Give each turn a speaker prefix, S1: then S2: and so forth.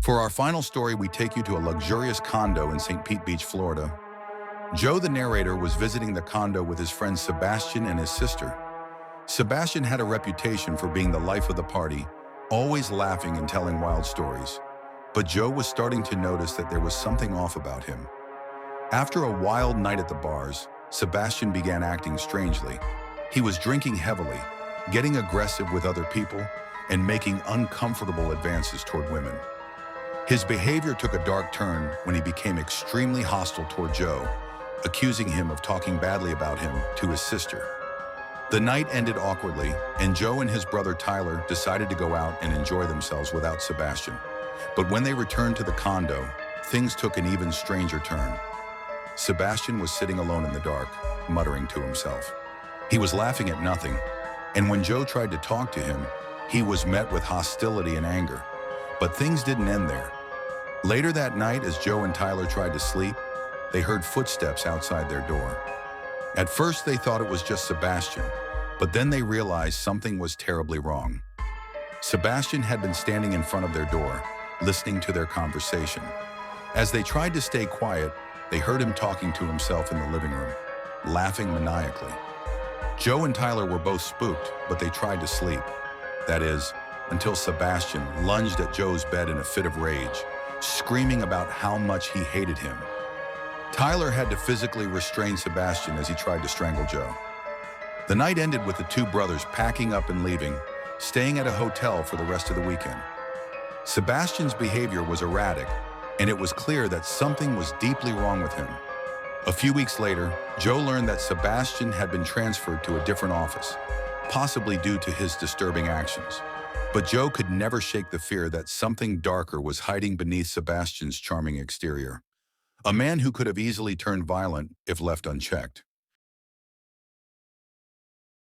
S1: For our final story, we take you to a luxurious condo in St. Pete Beach, Florida. Joe, the narrator, was visiting the condo with his friends Sebastian and his sister. Sebastian had a reputation for being the life of the party, always laughing and telling wild stories. But Joe was starting to notice that there was something off about him. After a wild night at the bars, Sebastian began acting strangely. He was drinking heavily, getting aggressive with other people, and making uncomfortable advances toward women. His behavior took a dark turn when he became extremely hostile toward Joe, accusing him of talking badly about him to his sister. The night ended awkwardly, and Joe and his brother Tyler decided to go out and enjoy themselves without Sebastian. But when they returned to the condo, things took an even stranger turn. Sebastian was sitting alone in the dark, muttering to himself. He was laughing at nothing, and when Joe tried to talk to him, he was met with hostility and anger. But things didn't end there. Later that night, as Joe and Tyler tried to sleep, they heard footsteps outside their door. At first, they thought it was just Sebastian, but then they realized something was terribly wrong. Sebastian had been standing in front of their door, listening to their conversation. As they tried to stay quiet, they heard him talking to himself in the living room, laughing maniacally. Joe and Tyler were both spooked, but they tried to sleep. That is, until Sebastian lunged at Joe's bed in a fit of rage, screaming about how much he hated him. Tyler had to physically restrain Sebastian as he tried to strangle Joe. The night ended with the two brothers packing up and leaving, staying at a hotel for the rest of the weekend. Sebastian's behavior was erratic, and it was clear that something was deeply wrong with him. A few weeks later, Joe learned that Sebastian had been transferred to a different office, possibly due to his disturbing actions. But Joe could never shake the fear that something darker was hiding beneath Sebastian's charming exterior. A man who could have easily turned violent if left unchecked.